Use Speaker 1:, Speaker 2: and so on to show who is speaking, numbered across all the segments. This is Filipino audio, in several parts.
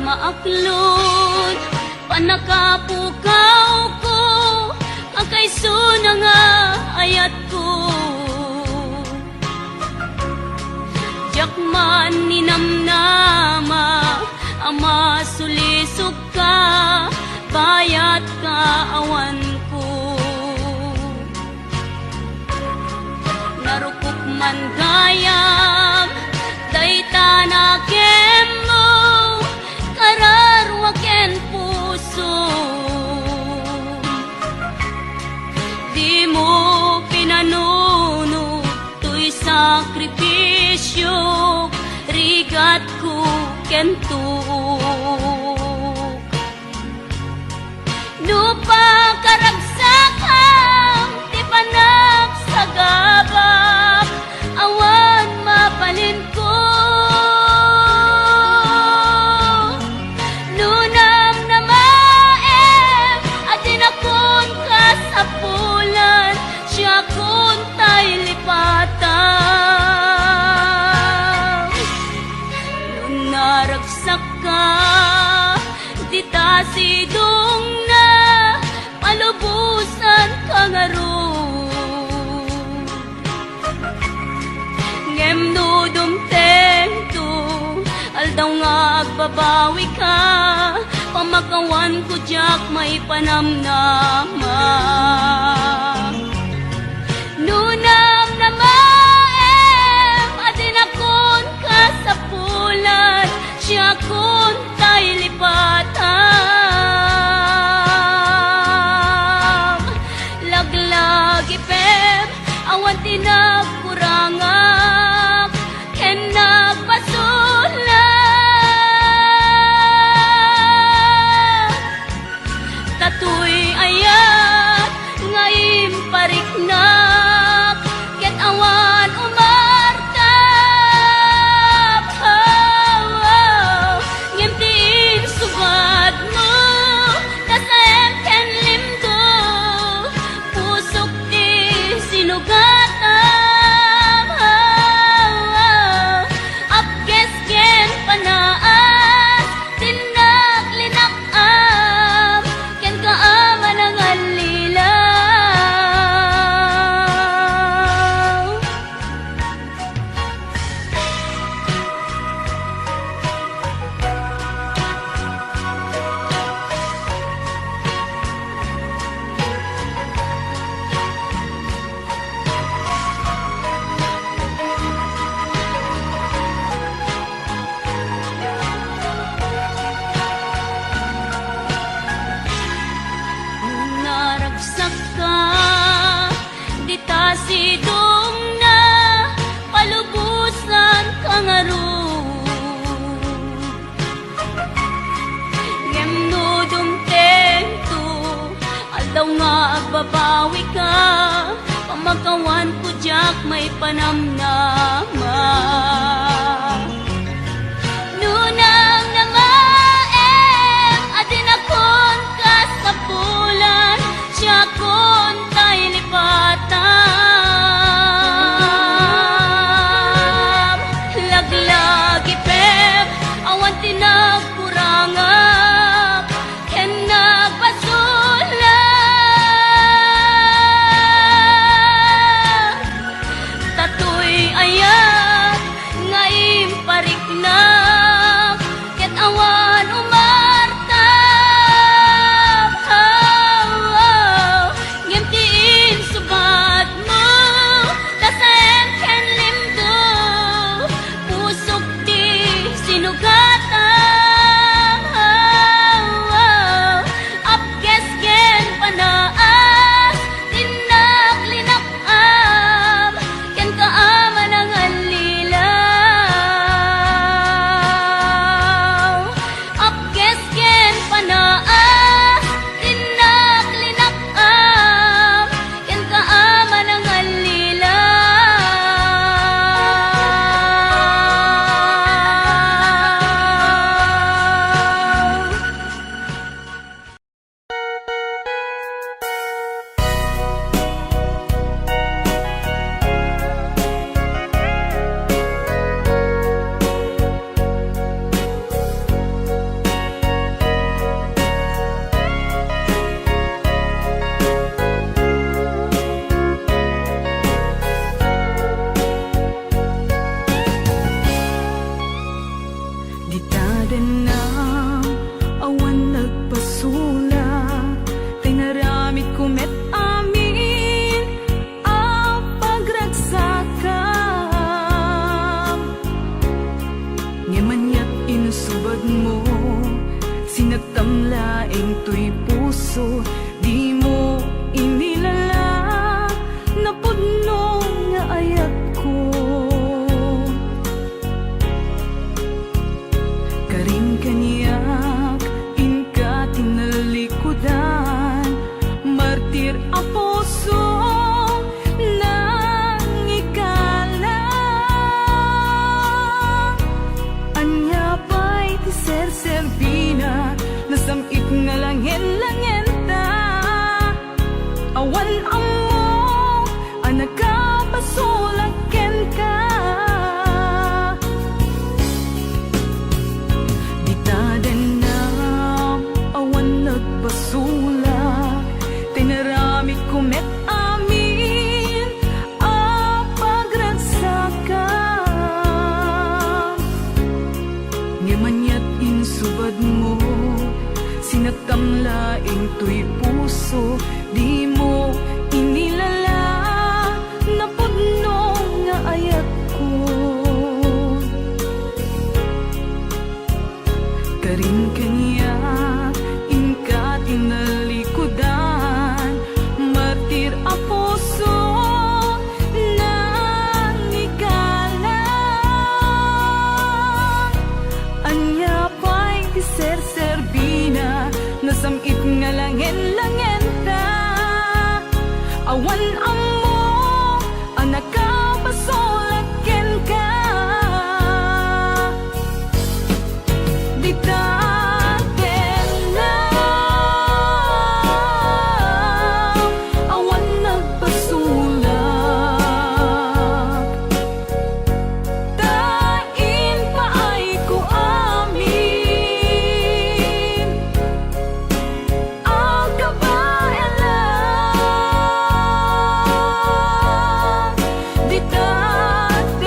Speaker 1: maaklod, panakapukaw ko, akay suna nga ayat ko. Jakman ninamnama, ama sulisok ka, bayat ka awan ko. Narukok man gayam, dayta na kemo, kararwaken puso. Di mo pinanuno, to isang sakripisyo rigat ko kentuk lupa karagsakang ti panagsagabak awan mapalin ko nunam na maem atin akon kasapulan siya kun tay lipatan nunaragsak ka di tasidong na palubusan kangaro ngem no dumtento aldaw nga agbabawi ka pamakawan ko jak may panamnama nunam na maem adin akon kasapulan siya kun tay lipatan laglagi pem awan tinagkurangak ken nagpasulat tatuy ayat ngaim pariknak ket awan umartap ngem tiin sugad mo kasem ken limdo pusok ti sinugatam apkes ken panaas tinaglinakam ken kaaman ang alilaw naragsak ka di tasidong na palubusan kangaro ngem no dumtento aldaw nga agbabawi ka pamakawan ko jak may panamnama nunang na maem adin akon kasapulan siya kun tay lipatan laglagi pem awan tinagkurangak ken nagpasulat tatuy ayat nga
Speaker 2: pasulaken ka. Di tadanam awan nagbasulak, tinarami kumet amin a pagragsakan. Ngemanyat insubad mo, sinatamlaing tuy puso, di mo inilala na pudno nga ayat ko. Karin kanya inka tinalikudan, martir a puso nang ikalang. Anya pa'y ser-serbina, nasamit nga langen-langen ta. Awan amo anak ka pasulaken ka. Di tadenam awan nagpasulak, tain paay ko amin ang kabayanan. Di tadenam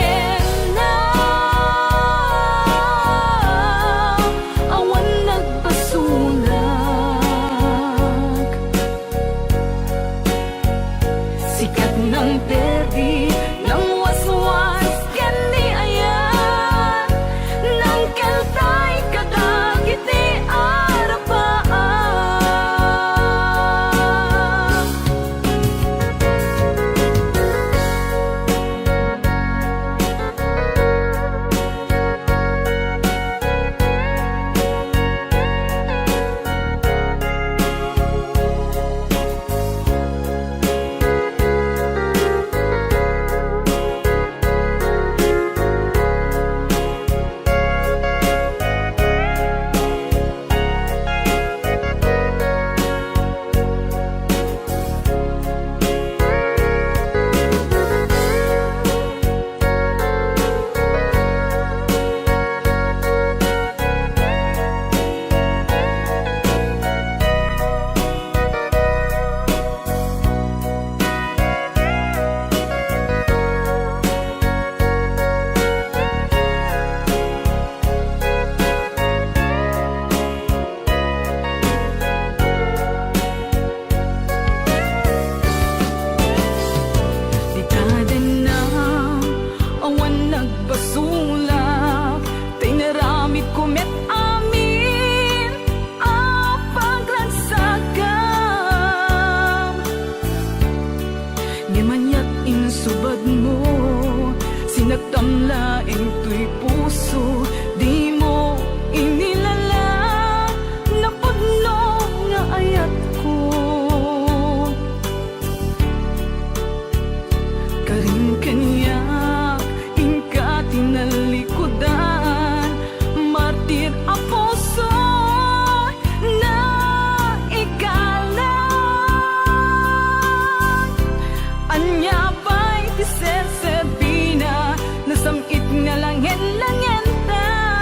Speaker 2: awan nagpasulak, sikat ng perdi ng waswas ken ni ayan, nang keltay kadagiti arapaan. Di tadenam awan nagbasulak, tinaramid kumet amin a pagragsakan. Ngemanyat insubad mo, sinagtamlaing tuy puso, di mo inilala na pudno nga ayat ko. Karin kanya inka tinalikudan, martir a puso na ikalang. Anya pa'y ti ser-serbina, nasamit nga langen-langen ta.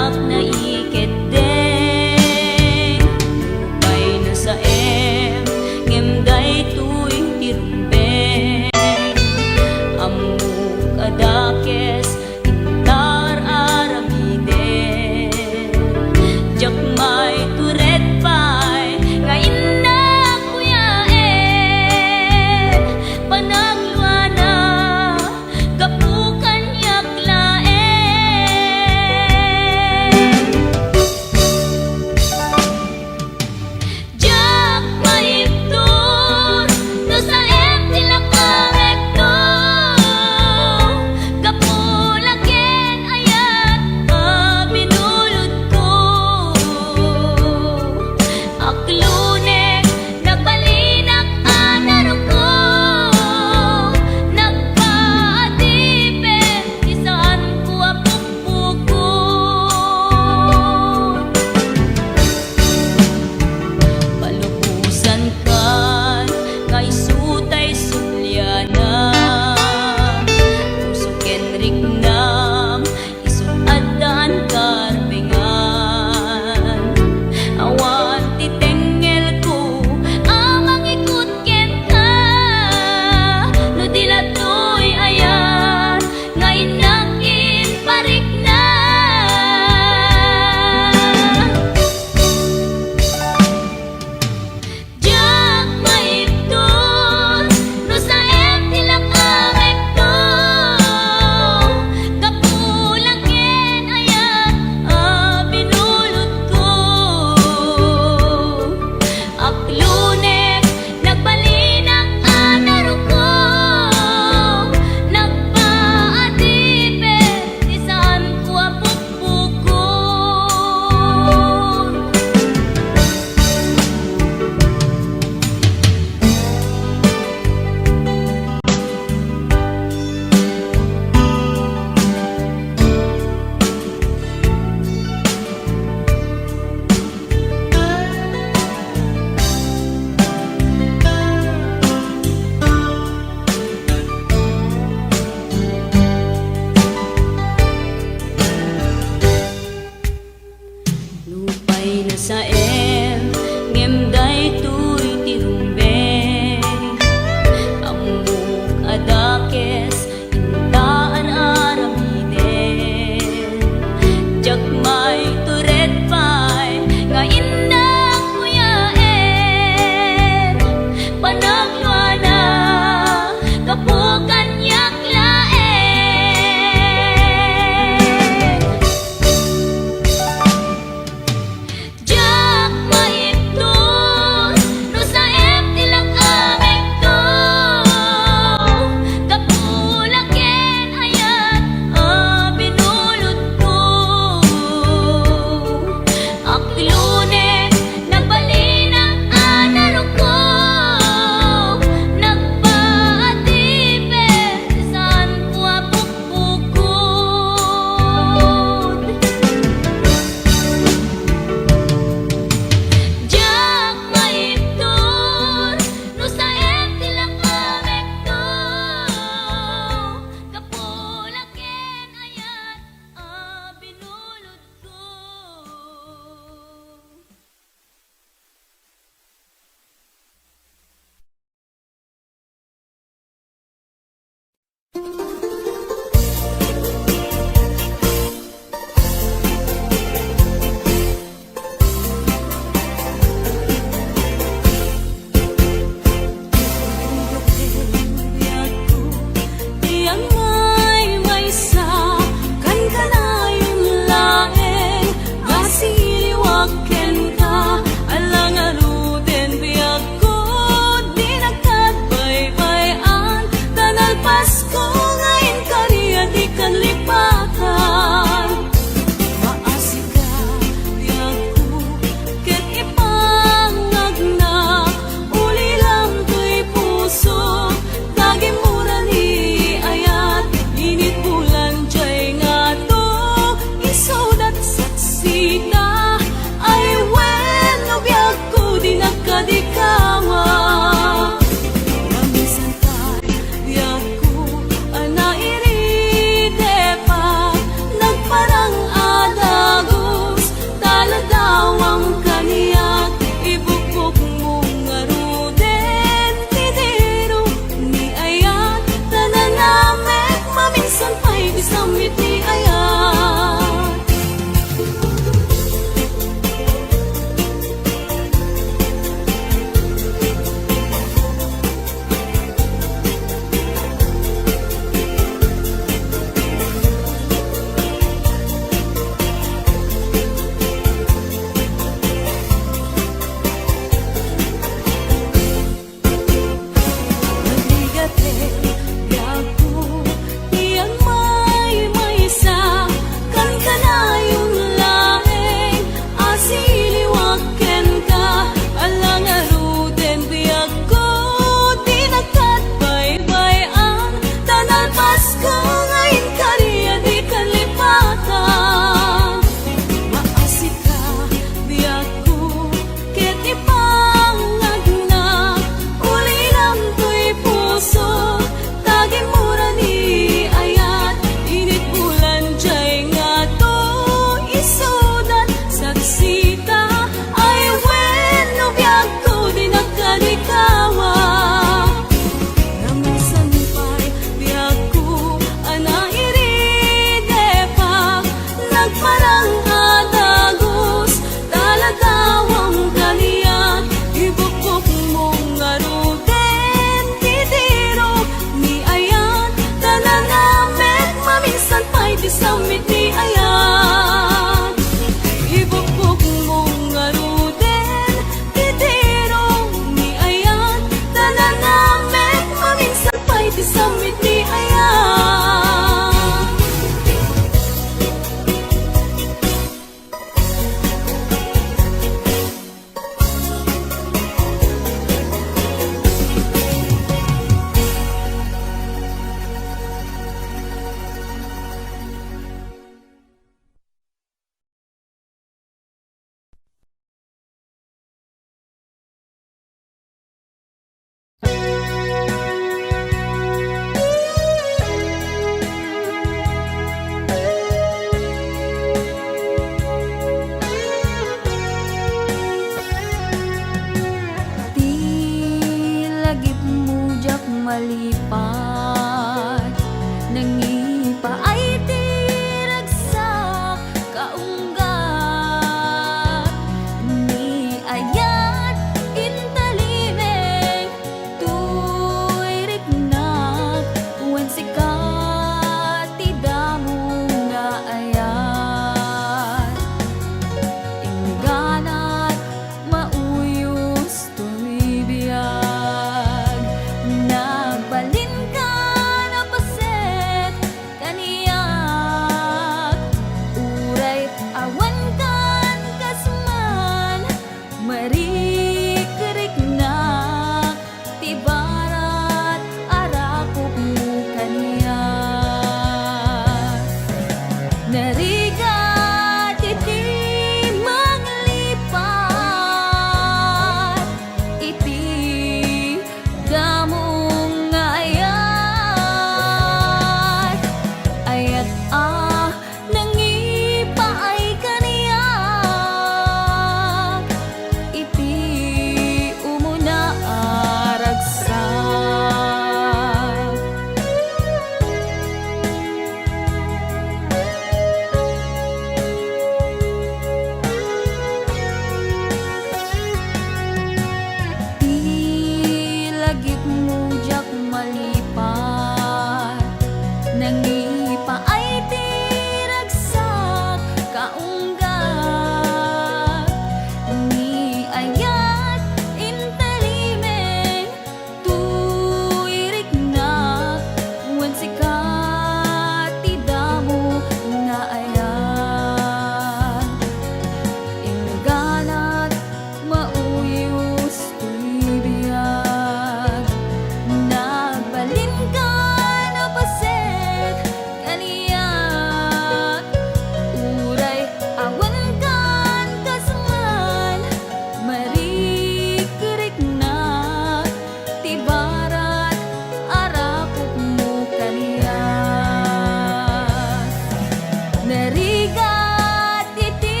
Speaker 1: Narigat iti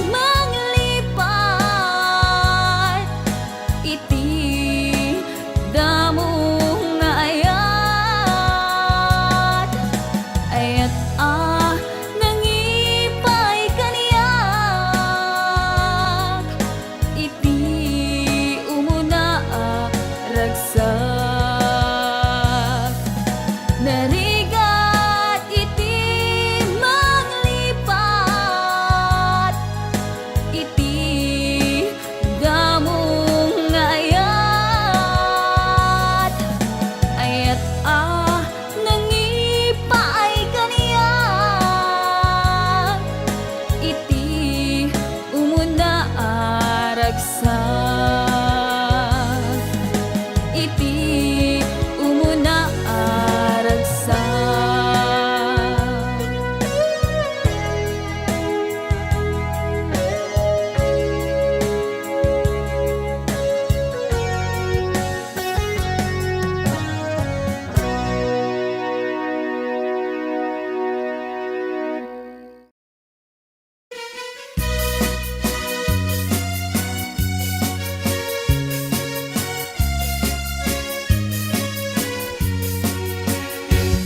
Speaker 1: manglipat, iti damo nga ayat, ayat nangipay kaniyak, iti umuna ragsak. Narigat iti manglipat, iti damo nga ayat, ayat nangipay kaniyak, iti umuna ragsak, iti umuna ragsak.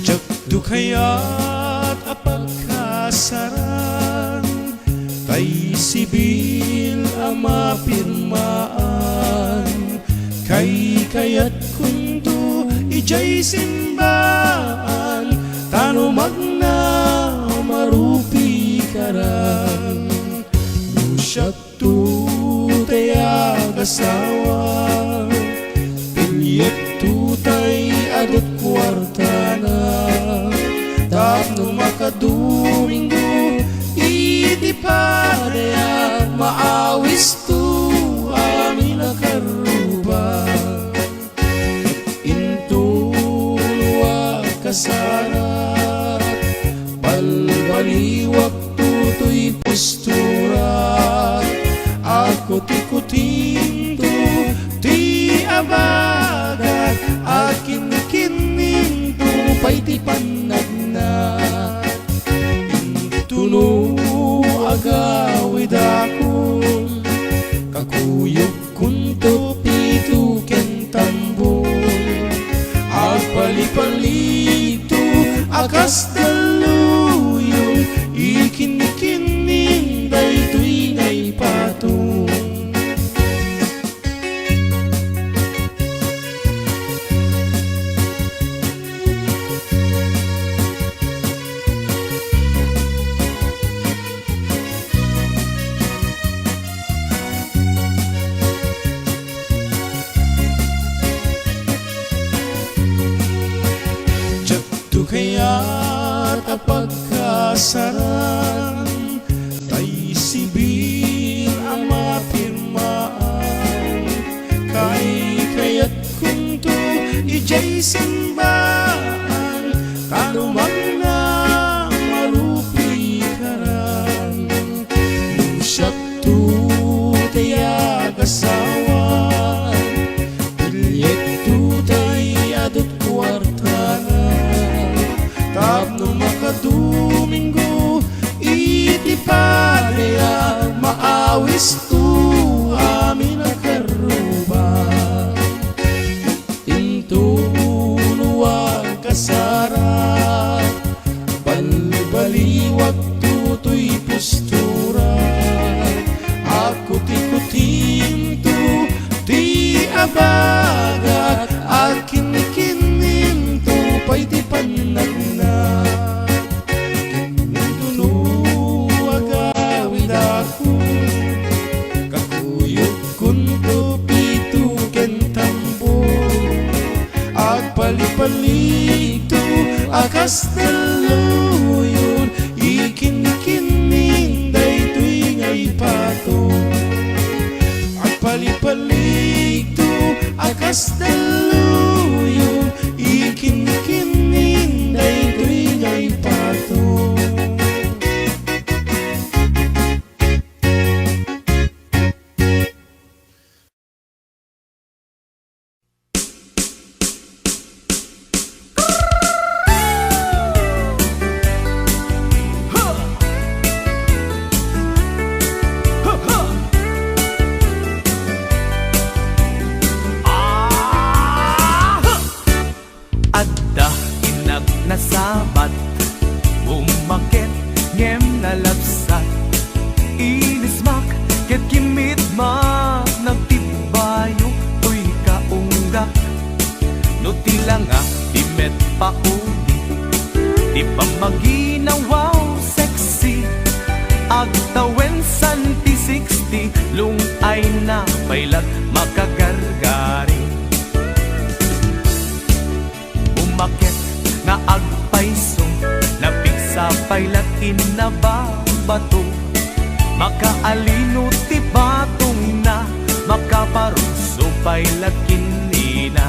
Speaker 3: Jagdo kaya't apagkasaran, kay sibil ang mapirmaan, kay kaya't kundo ijay simbaan, tano magna marupi karan. Nusyak tu tayag asawa, pilyet tutay adot kwartana, tapno makadomingo iti padaya, maawis tu amin akaruba. Into luwa kasarat, balbaliwak tutoy postura, ako tikutin tu ti abagat, akin kining tu pay ti panagna. Intuno agawid akon, kakuyog kunto pito ken tambol, agpalipalito akas daluyong, ikinikining daytoy ngay patong. Jagdo kaya't apagkasaran, kay sibil ang mapirmaan, kay kaya't kunto ijay simbaan, kanumang na marupi karan. Nusyak tu tayag asawan, pilyet tutay adot kwartana, tapno makadomingo iti padaya, maawis tu amin akaruba. Into luwag kasarat, balbaliwag tutoy postura, ako tikutin tu ti abagat, akin kining tu pay ti panagna. Intuno agawid ako, kakuyog kunto pito ken tambol, agpalipalito akas daluyon, ikinikining daytoy ngay patong. Agpalipalito akas daluyon, ikinikining daytoy ngay patong.
Speaker 4: Tila nga di met pauli, di pa maginawaw sexy. Agtawen santi 60, lung ay na pailat makagargari. Umakit nga agpaisong, napigsa pailat inababato. Makaalino ti batong na, makaparuso pailat kinina.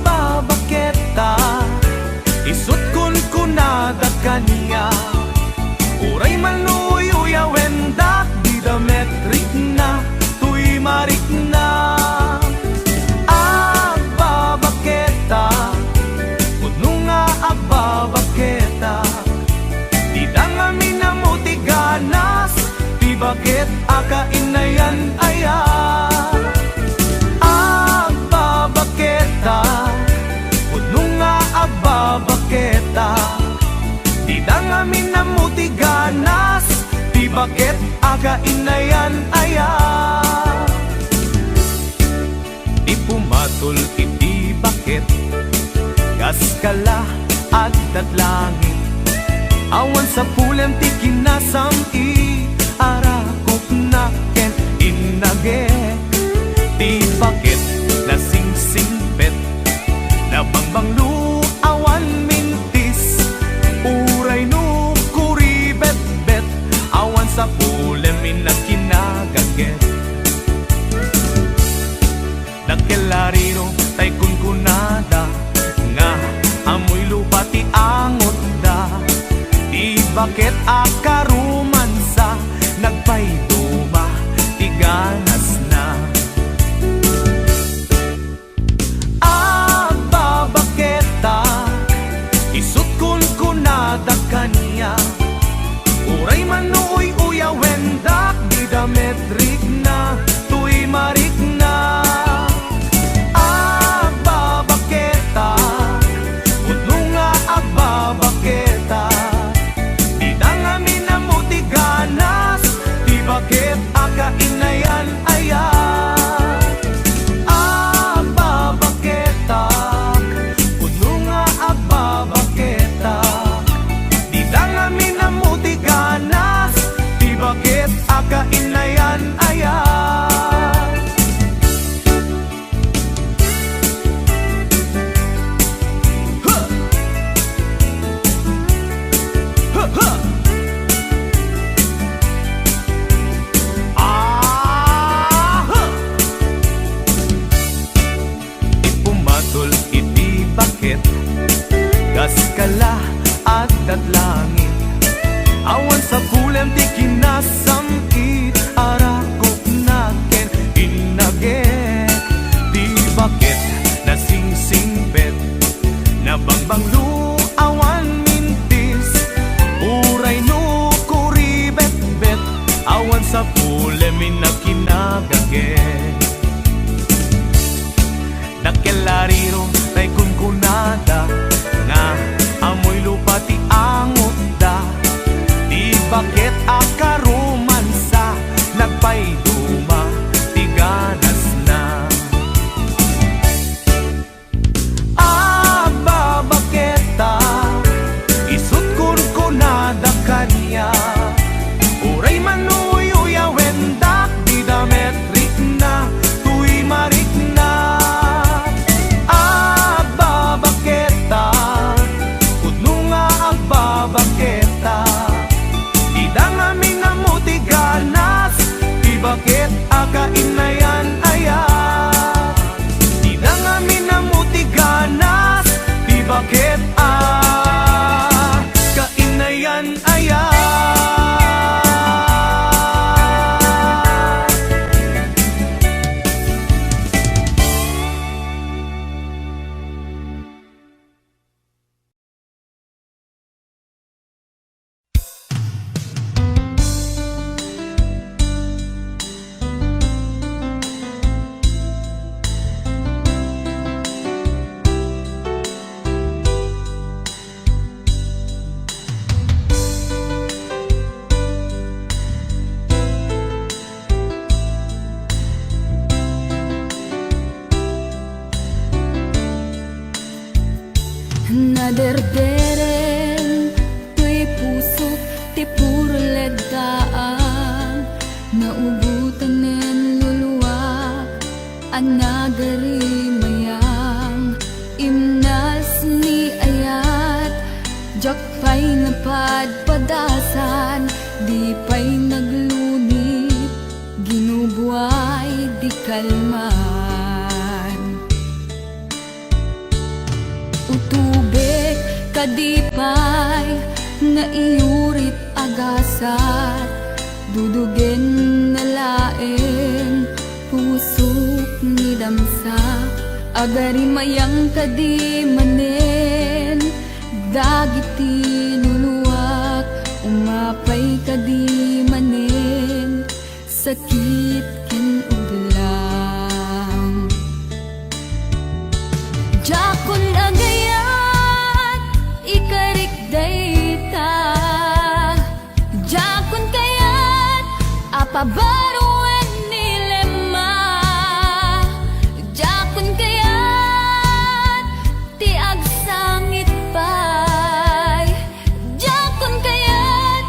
Speaker 4: Babaketa, isut kun kunada kaniya. Uray manuyo wendak di dametrik na, tuy marik na. Babaketa, kuno nga babaketa. Di dangami na muti ganas, di bakit akainayan aya. Babaketa, di dangamin na muti ganas, di bakit aga inayan aya. Di pumatul iti bakit, kaskala at datlangit. Awan sa pulen ti kinasam i, arakop na ken inage. Di bakit nasingsingpet, nabangbang awan mintis, uray no kuribet-bet, awan sa pulem inakinagaget. Nagkelarino tay kunkunada, nga amoy lupa ti angot da. Di bakit akarumansa, nagpayduma ti ganas na. Isut kun kunada kaniya. Uray manuoy uya wendak, di dametrik na, tuy marik na. Babaketa, kuno nga babaketa. Di dangamin na muti ganas, di bakit akainayan aya. Akainayan aya. Ipumatol iti bakit, kaskala at datlangit. Awan sa pulem ti kinasam it, arakop na ken inagek. Di bakit nasingsingpet, nabangbang awan mintis, uray no kuribet-bet, awan sa pulem inakinagagek. Nakelariro tay kunkunada, nga amoy lupa ti angot da. Di bakit akarumansa, nagpayduma ti ganas na. Babaketa, isut kun kunada kaniya. Uray manuy uya wendak, di dametrik na, tuy marik na. Babaketa,
Speaker 2: Naderderen tuy pusok ti puro ledaan, naubutan nen luluwa anagari mayang imnas ni ayat jak pay napadpadasan di pay naglunit ginubuay di kalman utubek kadipay na iyurit agasat dudugen na laeng pusok ni damsa agari mayang kadi manen dagiti nuluwak umapay kadi manen sakit ken udlang jakon agayat ikarik dayta jakon kayat apabaruan ni lema jakon kayat ti agsangit pay jakon kayat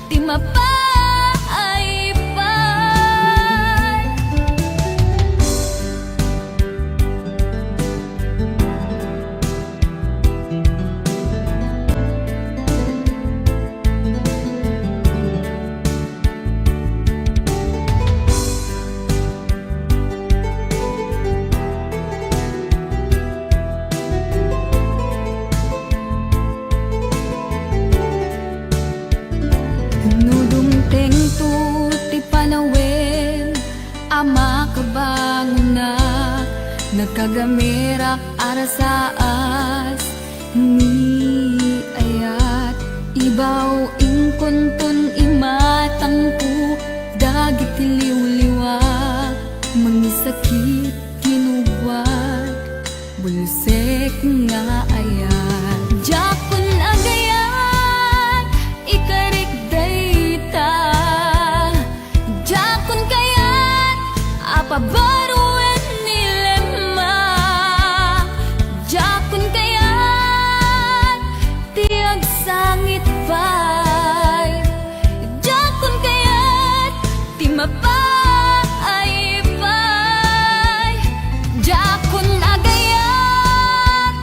Speaker 2: ti mapay pay nudumteng tu ti panawen ama kabangunak nagkagamirak arasaas ni ayat ibaw ingkuntun imatangku dagiti liwliwak mangisakit kinubwat bulsek nga ayat jakon agayat ikarik dayta jakon kayat apabaruan ni lema jakon kayat ti agsangit pay jakon kayat ti mapay pay jakon agayat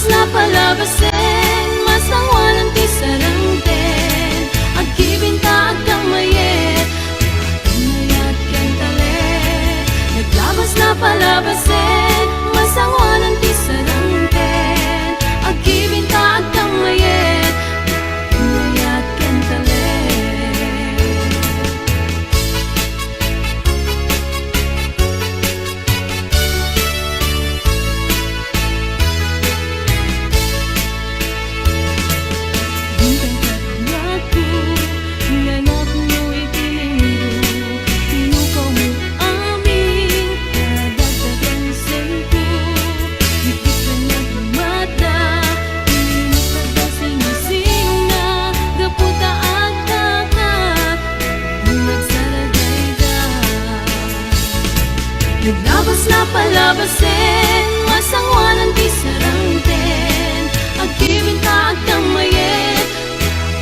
Speaker 1: Naglabas na palabasin, masangwanan ti sarangten. Agkibinta agkang mayet, pinayat ken talet. Naglabas na palabasin, masangwanan ti sarangten. Agkibinta agkang mayet, pinayat ken talet. Naglabas na palabasin, masangwanan ti sarangten. Agkibinta agkang mayet,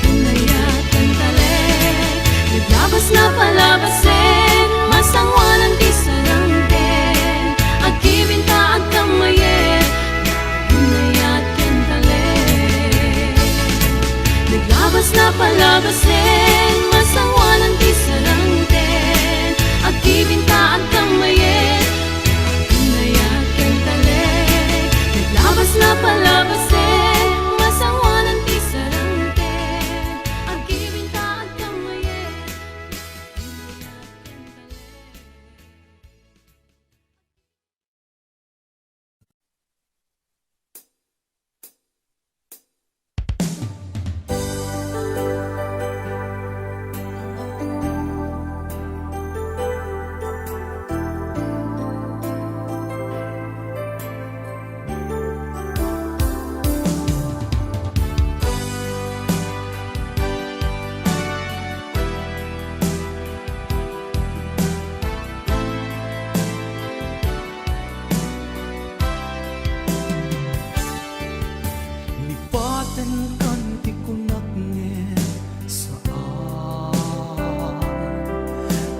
Speaker 1: pinayat ken talet. Naglabas na palabasin, masangwanan ti sarangten. Agkibinta agkang mayet, pinayat ken talet. Naglabas na palabasin, masangwanan ti sarangten. Agkibinta agkang mayet, pinayat ken talet. Naglabas na palabasin, masangwanan ti sarangten. Agkibinta agkang mayet, pinayat ken talet.
Speaker 4: Lipatan kan ti kunak ngen saan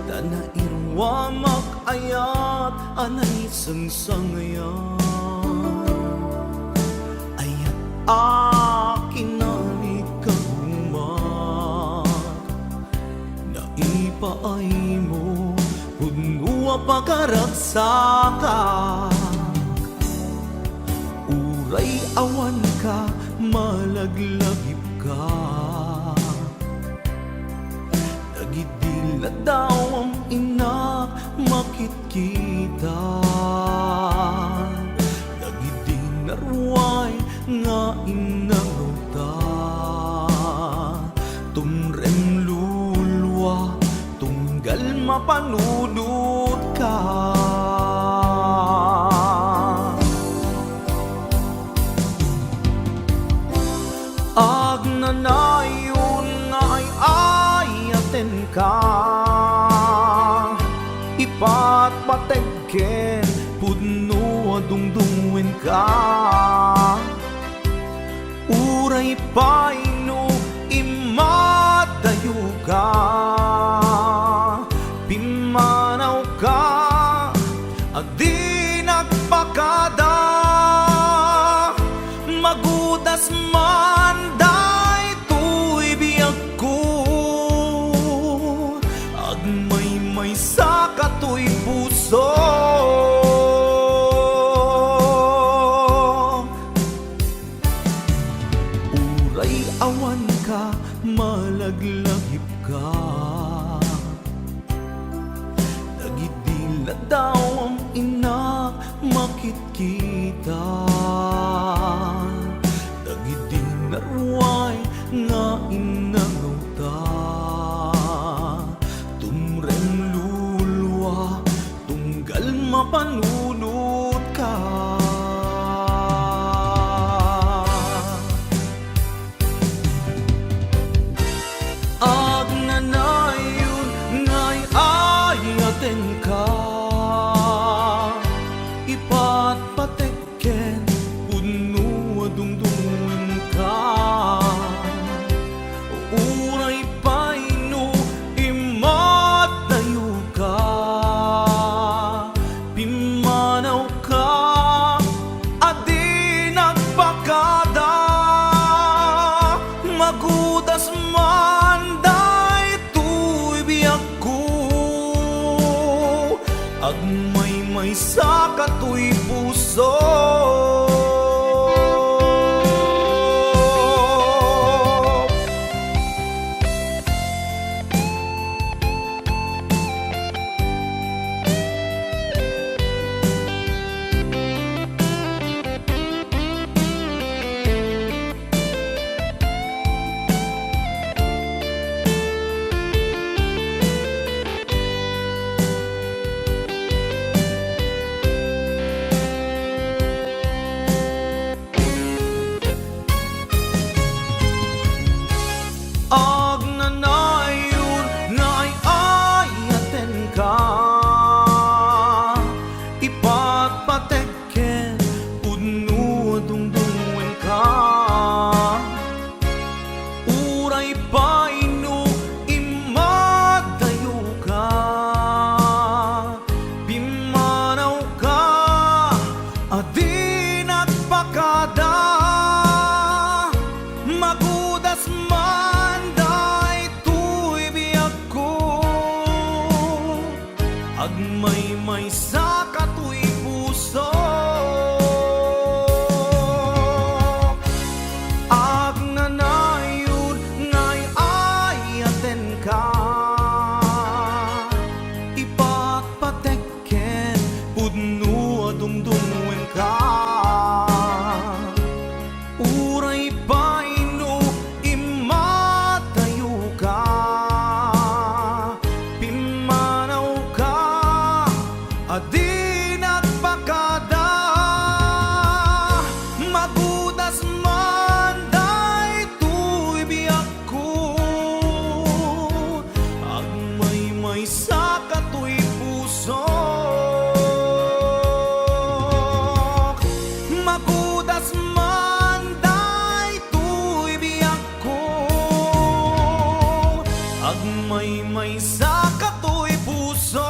Speaker 4: Dana irwamak ayat anay sangsangayan Ayat akin nalit kagumak Naipaay mo punua pagkaragsakan Uray awan ka, malaglagip ka Nagidila daw ang inak, makit kita Nagidinarway nga inaruta Tumrem lulwa, tunggal mapanudot ka Agnanayon nga ay ayaten ka Ipat pategken pudno adungdungwen ka Uray paino imadayo ka Pimanaw ka adi nagpakada Magudas man day tuy biyag ko Agmay-may sa katoy puso Uray awan ka, malaglagip ka Nagidila daw ang inak, makit kita Nagidinarway nga inaruta Tumrem lulwa, tunggal mapanunot ka Agnanayon nga'y ayaten ka Ipat patekken puno adungdungin ka Uray paino imatayo ka Pimanaw ka adi nagpaka sa kato'y puso. Ag nanayon nga ayaten ka, ipagpatekken pudno dungdungen ka. Uray paino imadayo ka, pimanaw ka, adi nagpakada. Magudas man daytoy biag ko, agmay-may sa kato'y puso. Ag nanayon nga'y ayaten ka, ipagpatekken pudno adungdungen ka. Uray paino imatayo ka, pimanaw ka, adi nagpakada. Magudas man daytoy biag ko, agmay-may sa kato'y puso. Magudas man daytoy biag ko, agmay-may sa kato'y puso.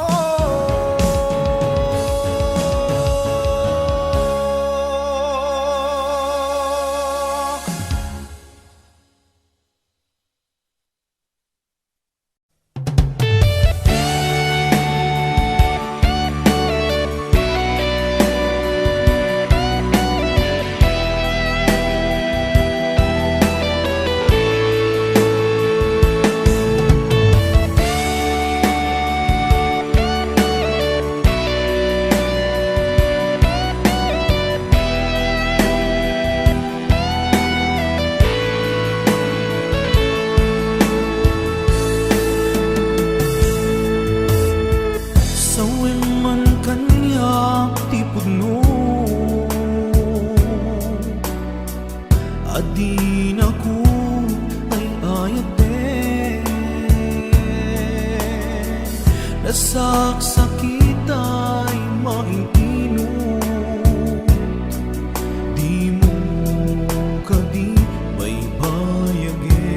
Speaker 4: Sawin man kanya ti pudno, adi na ko ay ayaten. Nasaksakit ay maintino, di mo kadi may bayagin.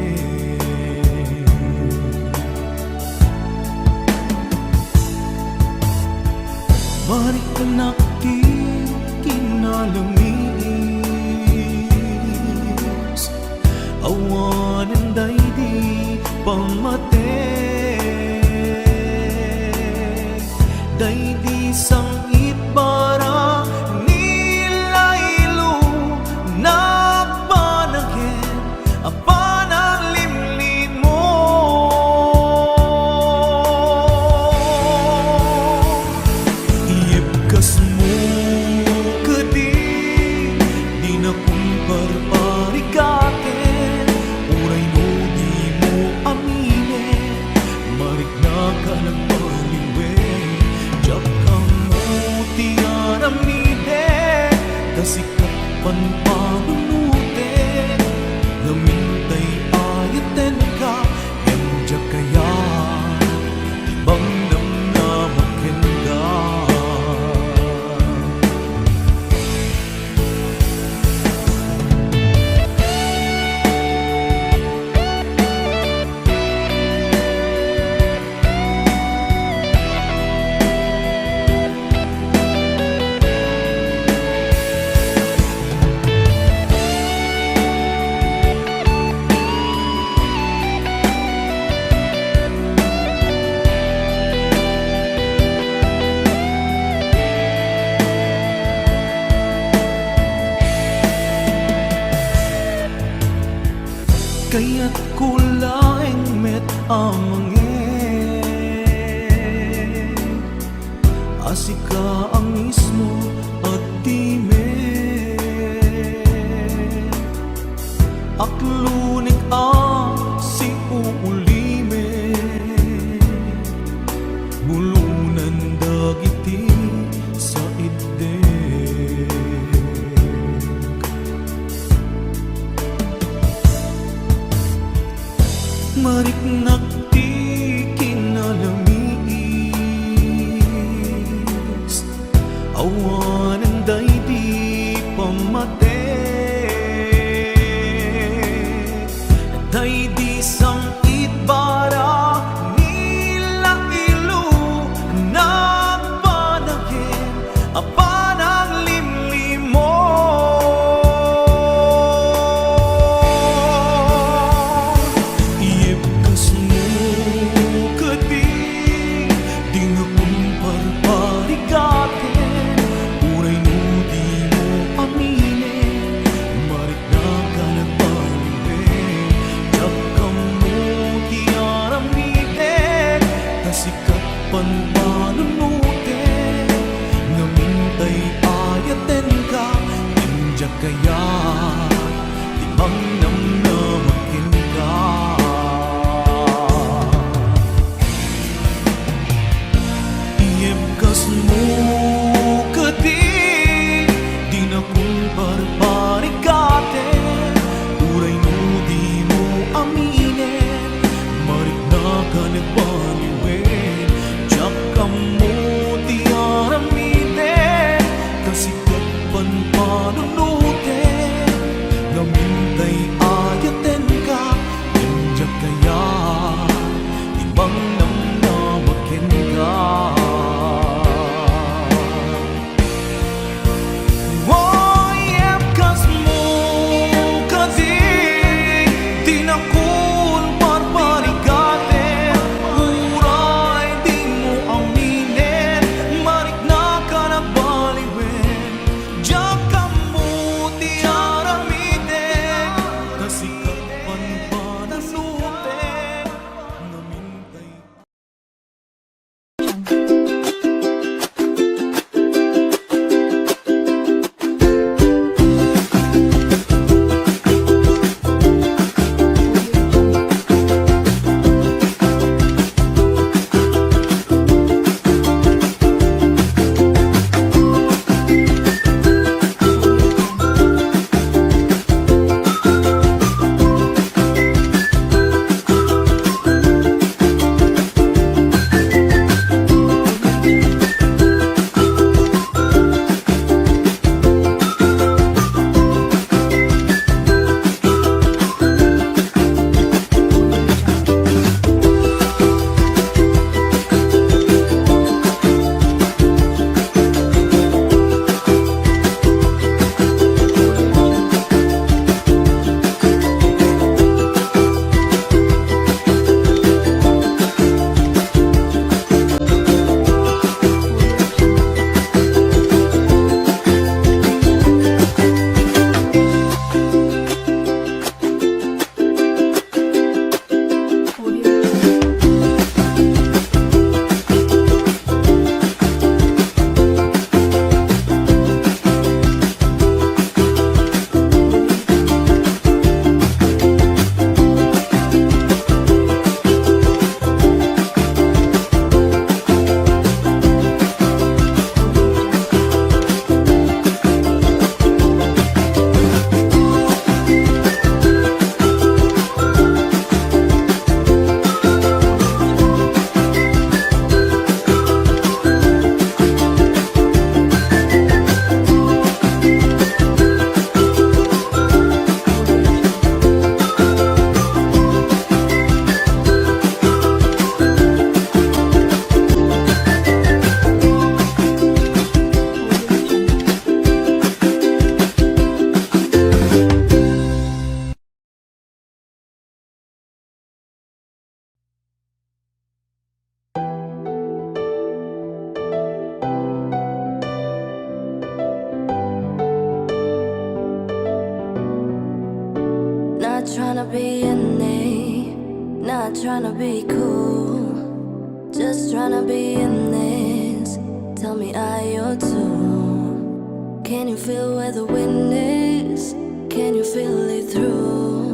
Speaker 4: Mari anak ti kinalamis, awanan daydi pamate, daydi sangit para nilaylo nagpanagin apan ang limlin mo. Iibkas mo kadi di na kumparparikaten, uray no di mo aminin, marik na ka nagpaliwe. Diyak kang mo tiyaramiden, kasikat pan panunuten, namintay ayaten ka, em diyak kaya ibang damnamakin ka. kaya't kulaing met amangen asika ang mismo at time aklunik si uulime bulunan dagiti sa idde mariknak ti kinalamis awanan day di pamate day di sangit bara nila ilu nagpanagin apanang limlimo iyepkas mo kadi di nga kumparparigatin uray no di mo aminin marik na ka nagbaliwin yakam mo di aramiden nasikat panpanunutin ngamintay ayaten ka injak kaya timang namnamakin ka iyepkas mo kadi di na kumparparigatin uray no di mo aminin marik na ka nagbaliwin jakam mo di aramiden kasikat panpanunutin ngamintay ayaten ka injak kaya timang namnamakin ka iyepkas mo kadi di na kumparparigatin uray di mo aminin marik na ka nagbaliwin jakam mo di aramiden kasikat panpanunutin ngamintay
Speaker 2: Not tryna be in not trying to be cool, just trying to be in this. Tell me, are you too? Can you feel where the wind is? Can you feel it through?